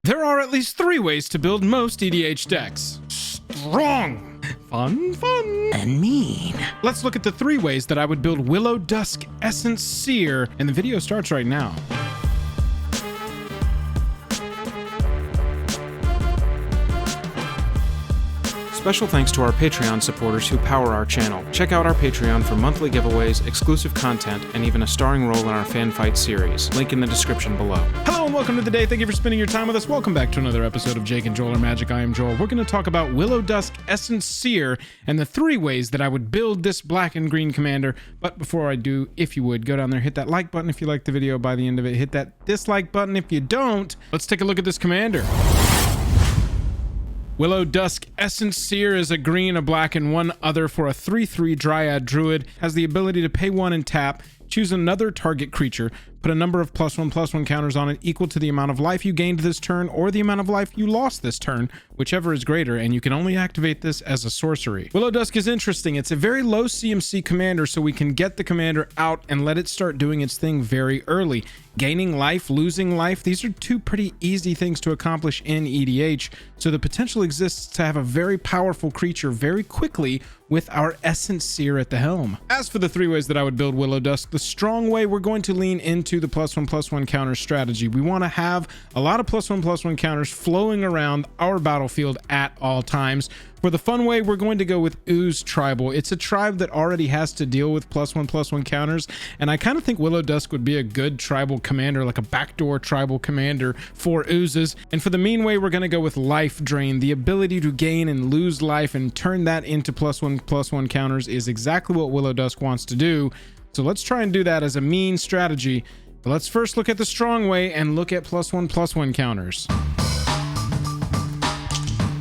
There are at least 3 ways to build most EDH decks. Strong, fun, and mean. Let's look at the 3 ways that I would build Willowdusk, Essence, Seer, and the video starts right now. Special thanks to our Patreon supporters who power our channel. Check out our Patreon for monthly giveaways, exclusive content, and even a starring role in our fan fight series. Link in the description below. Hello and welcome to the day. Thank you for spending your time with us. Welcome back to another episode of Jake and Joel Are Magic. I am Joel. We're going to talk about Willowdusk, Essence, Seer, and the 3 ways that I would build this black and green commander. But before I do, if you would, go down there, hit that like button if you like the video. By the end of it, hit that dislike button if you don't. Let's take a look at this commander. Willowdusk Essence Seer is a green, a black, and 1 other for a 3/3 Dryad Druid. Has the ability to pay 1 and tap, choose another target creature, put a number of +1/+1 counters on it equal to the amount of life you gained this turn or the amount of life you lost this turn, whichever is greater, and you can only activate this as a sorcery. Willowdusk is interesting. It's a very low CMC commander, so we can get the commander out and let it start doing its thing very early. Gaining life, losing life, these are 2 pretty easy things to accomplish in EDH, so the potential exists to have a very powerful creature very quickly with our Essence Seer at the helm. As for the 3 ways that I would build Willowdusk, the strong way, we're going to lean into the +1/+1 counter strategy. We want to have a lot of +1/+1 counters flowing around our battlefield at all times. For the fun way, we're going to go with Ooze Tribal. It's a tribe that already has to deal with +1/+1 counters, and I kind of think Willowdusk would be a good tribal commander, like a backdoor tribal commander for oozes. And for the mean way, we're going to go with Life Drain. The ability to gain and lose life and turn that into +1/+1 counters is exactly what Willowdusk wants to do. So let's try and do that as a mean strategy. But let's first look at the strong way and look at +1/+1 counters.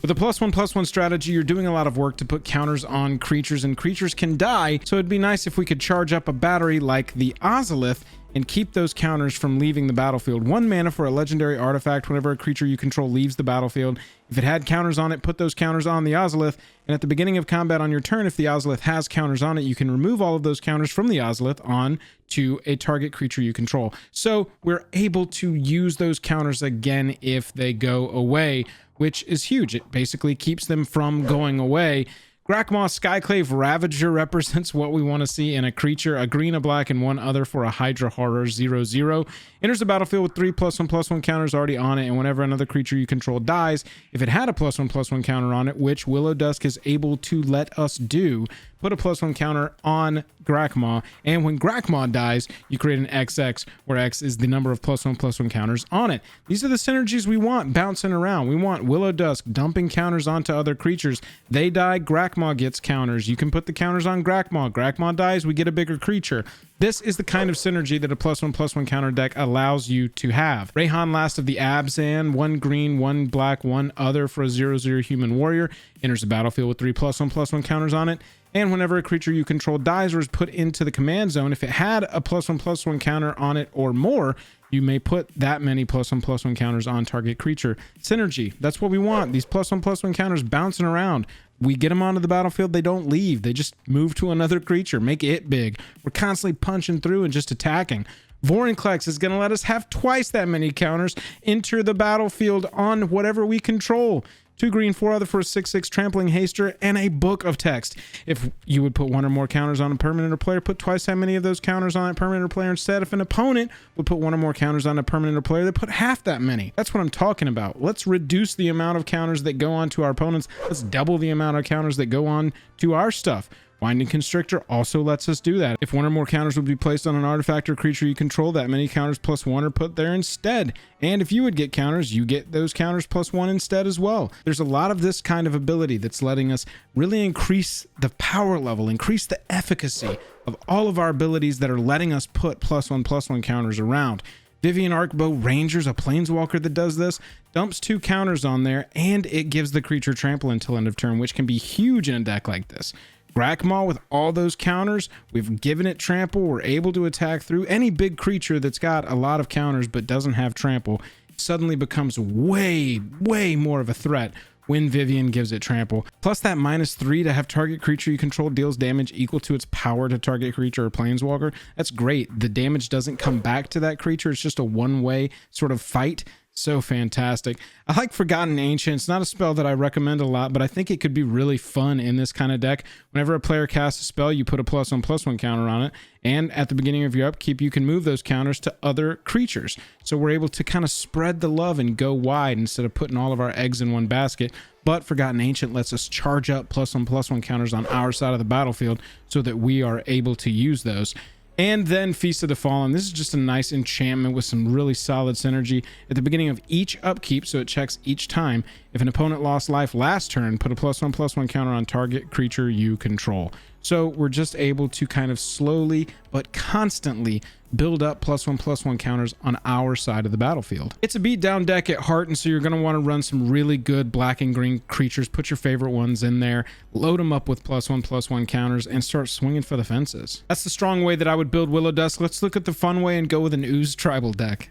With a +1/+1 strategy, you're doing a lot of work to put counters on creatures, and creatures can die, so it'd be nice if we could charge up a battery like the Ozolith and keep those counters from leaving the battlefield. 1 mana for a legendary artifact whenever a creature you control leaves the battlefield. If it had counters on it, put those counters on the Ozolith, and at the beginning of combat on your turn, if the Ozolith has counters on it, you can remove all of those counters from the Ozolith on to a target creature you control. So we're able to use those counters again if they go away, which is huge. It basically keeps them from going away. Grakmaw Skyclave Ravager represents what we want to see in a creature. A green, a black, and 1 other for a Hydra Horror 0/0. Enters the battlefield with 3 +1/+1 counters already on it, and whenever another creature you control dies, if it had a +1/+1 counter on it, which Willowdusk is able to let us do, put a +1 counter on Grakmaw, and when Grakmaw dies, you create an XX, where X is the number of +1/+1 counters on it. These are the synergies we want bouncing around. We want Willowdusk dumping counters onto other creatures. They die, Grakmaw gets counters. You can put the counters on Grakmaw. Grakmaw dies, we get a bigger creature. This is the kind of synergy that a +1/+1 counter deck allows you to have. Rayhan, Last of the Abzan, 1 green, 1 black, 1 other for a 0/0 human warrior. Enters the battlefield with 3 +1/+1 counters on it. And whenever a creature you control dies or is put into the command zone, if it had a +1/+1 counter on it or more, you may put that many +1/+1 counters on target creature. Synergy, that's what we want. These +1/+1 counters bouncing around. We get them onto the battlefield, they don't leave. They just move to another creature, make it big. We're constantly punching through and just attacking. Vorinclex is going to let us have twice that many counters enter the battlefield on whatever we control. 2 green, 4 other for a 6/6 Trampling Haster, and a Book of Text. If you would put 1 or more counters on a permanent or player, put twice that many of those counters on a permanent or player instead. If an opponent would put 1 or more counters on a permanent or player, they put half that many. That's what I'm talking about. Let's reduce the amount of counters that go on to our opponents. Let's double the amount of counters that go on to our stuff. Winding Constrictor also lets us do that. If 1 or more counters would be placed on an artifact or creature you control, that many counters +1 are put there instead. And if you would get counters, you get those counters +1 instead as well. There's a lot of this kind of ability that's letting us really increase the power level, increase the efficacy of all of our abilities that are letting us put +1/+1 counters around. Vivian Arcbow Ranger's a planeswalker that does this, dumps 2 counters on there, and it gives the creature trample until end of turn, which can be huge in a deck like this. Grakmaw with all those counters, we've given it trample, we're able to attack through. Any big creature that's got a lot of counters but doesn't have trample suddenly becomes way more of a threat when Vivian gives it trample. Plus that -3 to have target creature you control deals damage equal to its power to target creature or planeswalker. That's great. The damage doesn't come back to that creature. It's just a one-way sort of fight. So fantastic. I like Forgotten Ancient. It's not a spell that I recommend a lot, but I think it could be really fun in this kind of deck. Whenever a player casts a spell, you put a +1/+1 counter on it, and at the beginning of your upkeep, you can move those counters to other creatures. So we're able to kind of spread the love and go wide instead of putting all of our eggs in one basket. But Forgotten Ancient lets us charge up +1/+1 counters on our side of the battlefield so that we are able to use those. And then Feast of the Fallen. This is just a nice enchantment with some really solid synergy at the beginning of each upkeep, so it checks each time. If an opponent lost life last turn, put a +1/+1 counter on target creature you control. So we're just able to kind of slowly but constantly build up +1/+1 counters on our side of the battlefield. It's a beatdown deck at heart, and so you're going to want to run some really good black and green creatures. Put your favorite ones in there, load them up with +1/+1 counters, and start swinging for the fences. That's the strong way that I would build Willowdusk. Let's look at the fun way and go with an Ooze tribal deck.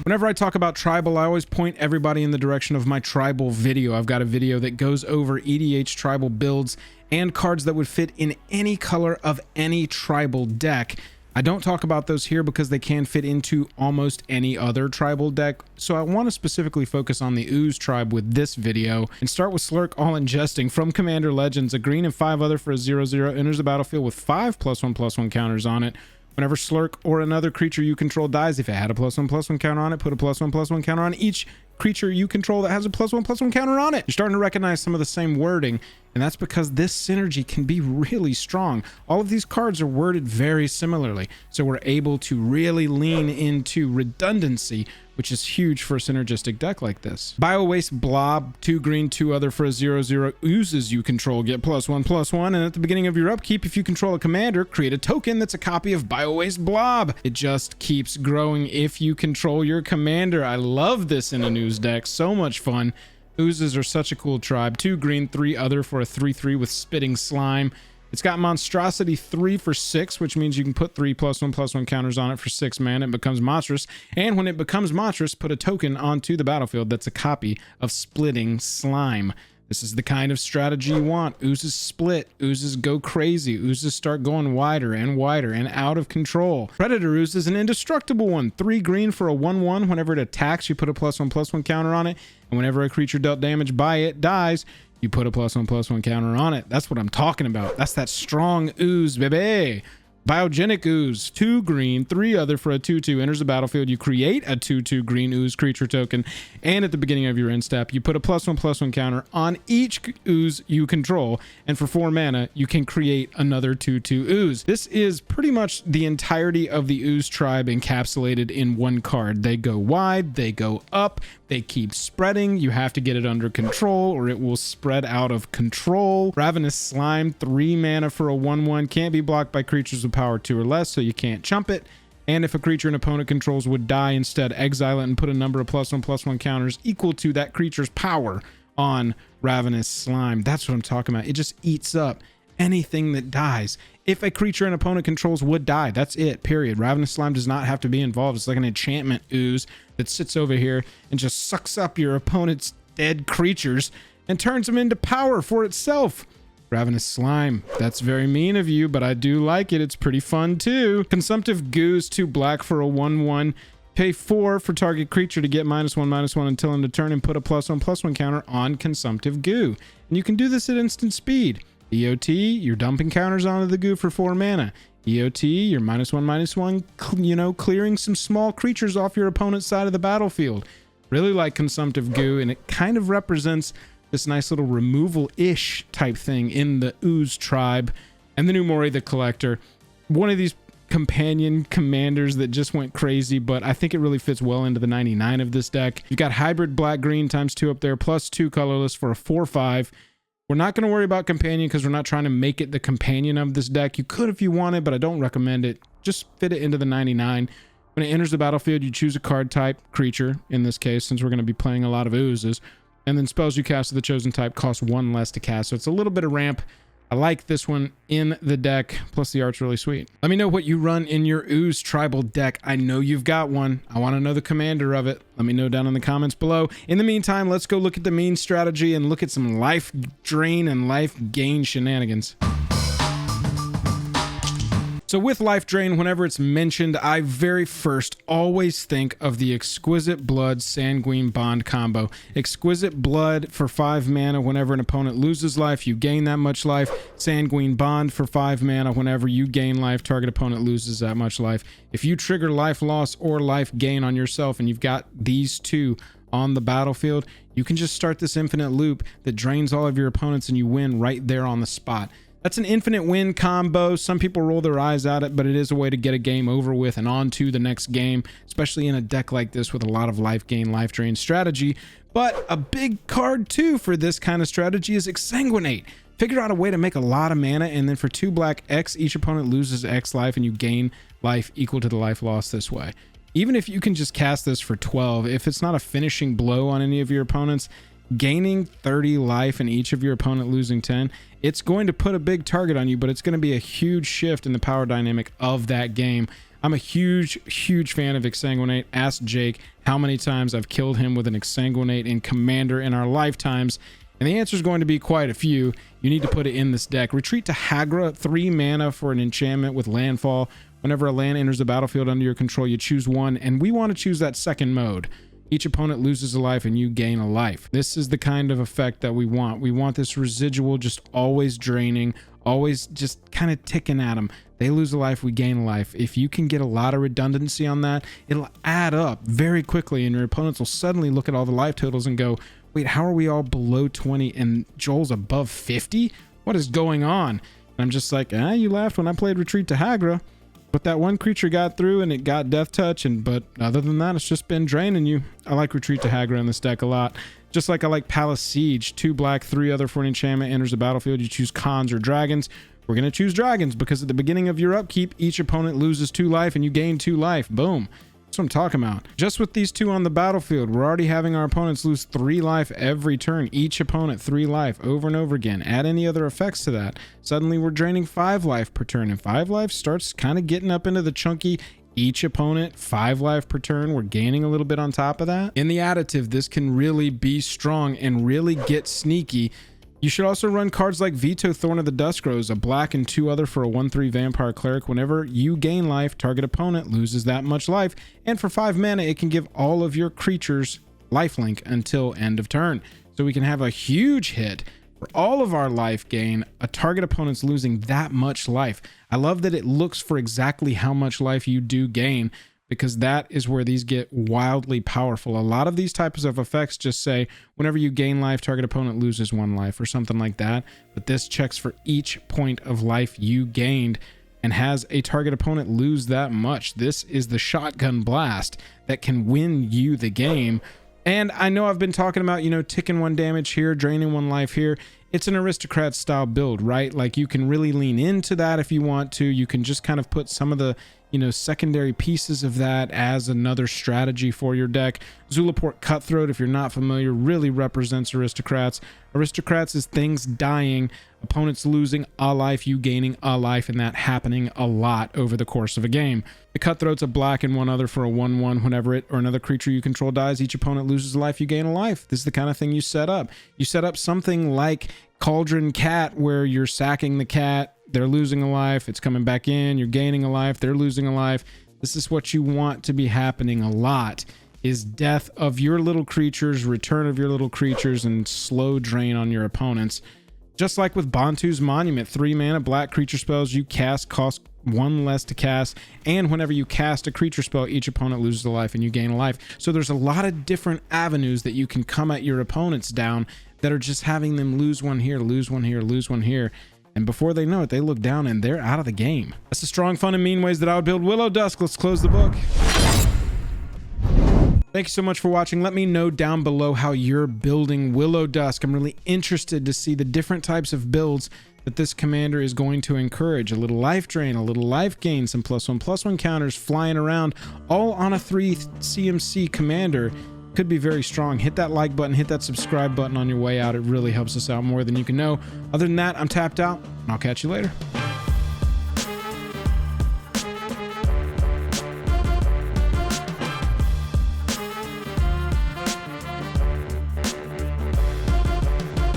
Whenever I talk about tribal, I always point everybody in the direction of my tribal video. I've got a video that goes over EDH tribal builds and cards that would fit in any color of any tribal deck. I don't talk about those here because they can fit into almost any other tribal deck, so I want to specifically focus on the Ooze tribe with this video and start with Slurk All Ingesting from Commander Legends. A green and 5 other for a 0/0 enters the battlefield with 5 +1/+1 counters on it. Whenever Slurk or another creature you control dies, if it had a +1/+1 counter on it, put a +1/+1 counter on each creature you control that has a +1/+1 counter on it. You're starting to recognize some of the same wording, and that's because this synergy can be really strong. All of these cards are worded very similarly, so we're able to really lean into redundancy, which is huge for a synergistic deck like this. Bio-Waste Blob, 2 green, 2 other for a 0/0 oozes you control, get +1/+1, and at the beginning of your upkeep, if you control a commander, create a token that's a copy of Bio-Waste Blob. It just keeps growing if you control your commander. I love this in an Ooze deck, so much fun. Oozes are such a cool tribe. 2 green, 3 other for a 3/3 with Spitting Slime. It's got Monstrosity 3 for 6, which means you can put 3 +1/+1 counters on it for 6 mana. It becomes monstrous. And when it becomes monstrous, put a token onto the battlefield that's a copy of Splitting Slime. This is the kind of strategy you want. Oozes split. Oozes go crazy. Oozes start going wider and out of control. Predator Ooze is an indestructible one. 3 green for a 1/1. Whenever it attacks, you put a +1/+1 counter on it. And whenever a creature dealt damage by it dies, you put a +1/+1 counter on it. That's what I'm talking about. That's that strong Ooze, baby. Biogenic Ooze, 2 green, 3 other for a 2/2, enters the battlefield. You create a 2/2 green Ooze creature token, and at the beginning of your end step, you put a +1/+1 counter on each Ooze you control, and for 4 mana, you can create another 2/2 Ooze. This is pretty much the entirety of the Ooze tribe encapsulated in one card. They go wide, they go up, they keep spreading. You have to get it under control or it will spread out of control. Ravenous Slime, 3 mana for a 1/1. Can't be blocked by creatures with power 2 or less, so you can't chump it. And if a creature an opponent controls would die, instead exile it and put a number of +1/+1 counters equal to that creature's power on Ravenous Slime. That's what I'm talking about. It just eats up anything that dies. If a creature an opponent controls would die, that's it, period. Ravenous Slime does not have to be involved. It's like an enchantment Ooze that sits over here and just sucks up your opponent's dead creatures and turns them into power for itself. Ravenous Slime, that's very mean of you, but I do like it. It's pretty fun too. Consumptive Goose, 2 black for a 1/1. Pay 4 for target creature to get -1/-1 until end of turn and put a +1/+1 counter on Consumptive Goo. And you can do this at instant speed. EOT, you're dumping counters onto the goo for 4 mana. EOT, you're -1/-1, clearing some small creatures off your opponent's side of the battlefield. Really like Consumptive Goo, and it kind of represents this nice little removal-ish type thing in the Ooze tribe. And the new Mori the Collector, one of these companion commanders that just went crazy, but I think it really fits well into the 99 of this deck. You've got hybrid black-green ×2 up there, +2 colorless for a 4/5. We're not going to worry about companion because we're not trying to make it the companion of this deck. You could if you wanted, but I don't recommend it. Just fit it into the 99. When it enters the battlefield, you choose a card type, creature in this case, since we're going to be playing a lot of Oozes. And then spells you cast of the chosen type cost 1 less to cast. So it's a little bit of ramp. I like this one in the deck, plus the art's really sweet. Let me know what you run in your Ooze tribal deck. I know you've got one. I want to know the commander of it. Let me know down in the comments below. In the meantime, let's go look at the main strategy and look at some life drain and life gain shenanigans. So with life drain, whenever it's mentioned, I very first always think of the Exquisite Blood Sanguine Bond combo. Exquisite Blood for 5 mana. Whenever an opponent loses life, you gain that much life. Sanguine Bond for 5 mana. Whenever you gain life, target opponent loses that much life. If you trigger life loss or life gain on yourself and you've got these two on the battlefield, you can just start this infinite loop that drains all of your opponents and you win right there on the spot. That's an infinite win combo. Some people roll their eyes at it, but it is a way to get a game over with and on to the next game, especially in a deck like this with a lot of life gain, life drain strategy. But a big card too for this kind of strategy is Exsanguinate. Figure out a way to make a lot of mana, and then for 2 black X, each opponent loses X life and you gain life equal to the life lost this way. Even if you can just cast this for 12, if it's not a finishing blow on any of your opponents, gaining 30 life and each of your opponent losing 10, it's going to put a big target on you, but it's going to be a huge shift in the power dynamic of that game. I'm a huge fan of Exsanguinate. Ask Jake how many times I've killed him with an Exsanguinate in Commander in our lifetimes, and the answer is going to be quite a few. You need to put it in this deck. Retreat to Hagra, 3 mana for an enchantment with landfall. Whenever a land enters the battlefield under your control, you choose one, and we want to choose that second mode. Each opponent loses a life and you gain a life. This is the kind of effect that we want. We want this residual just always draining, always just kind of ticking at them. They lose a life, we gain a life. If you can get a lot of redundancy on that, it'll add up very quickly, and your opponents will suddenly look at all the life totals and go, wait, how are we all below 20 and Joel's above 50? What is going on? And I'm just like, you laughed when I played Retreat to Hagra. But that one creature got through and it got Death Touch, but other than that, it's just been draining you. I like Retreat to Hagra in this deck a lot. Just like I like Palace Siege. 2 black, 3 other for an enchantment, enters the battlefield. You choose Khans or Dragons. We're going to choose Dragons because at the beginning of your upkeep, each opponent loses 2 life and you gain 2 life. Boom. That's what I'm talking about. Just with these 2 on the battlefield, we're already having our opponents lose 3 life every turn. Each opponent 3 life over and over again. Add any other effects to that. Suddenly we're draining 5 life per turn, and 5 life starts kind of getting up into the chunky each opponent 5 life per turn. We're gaining a little bit on top of that. In the additive, this can really be strong and really get sneaky. You should also run cards like Veto Thorn of the Duskrose, a black and 2 other for a 1/3 vampire cleric. Whenever you gain life, target opponent loses that much life, and for 5 mana it can give all of your creatures lifelink until end of turn. So we can have a huge hit for all of our life gain, a target opponent's losing that much life. I love that it looks for exactly how much life you do gain, because that is where these get wildly powerful. A lot of these types of effects just say whenever you gain life, target opponent loses 1 life or something like that. But this checks for each point of life you gained and has a target opponent lose that much. This is the shotgun blast that can win you the game. And I know I've been talking about, ticking 1 damage here, draining 1 life here. It's an aristocrat style build, right? Like you can really lean into that if you want to. You can just kind of put some of the secondary pieces of that as another strategy for your deck. Zulaport Cutthroat, if you're not familiar, really represents aristocrats. Aristocrats is things dying, opponents losing a life, you gaining a life, and that happening a lot over the course of a game. The Cutthroat's a black and 1 other for a 1/1. Whenever it or another creature you control dies, each opponent loses a life, you gain a life. This is the kind of thing you set up. You set up something like Cauldron Cat, where you're sacking the cat, they're losing a life, it's coming back in, you're gaining a life, they're losing a life. This is what you want to be happening a lot, is death of your little creatures, return of your little creatures, and slow drain on your opponents. Just like with Bantu's Monument, 3 mana black creature spells you cast cost 1 less to cast, and whenever you cast a creature spell, each opponent loses a life and you gain a life. So there's a lot of different avenues that you can come at your opponents down that are just having them lose 1 here, lose 1 here, lose 1 here. And before they know it, they look down and they're out of the game. That's the strong, fun, and mean ways that I would build Willowdusk. Let's close the book. Thank you so much for watching. Let me know down below how you're building Willowdusk. I'm really interested to see the different types of builds that this commander is going to encourage. A little life drain, a little life gain, some +1/+1 counters flying around, all on a 3 CMC commander. Could be very strong. Hit that like button, hit that subscribe button on your way out. It really helps us out more than you can know. Other than that, I'm tapped out, and I'll catch you later.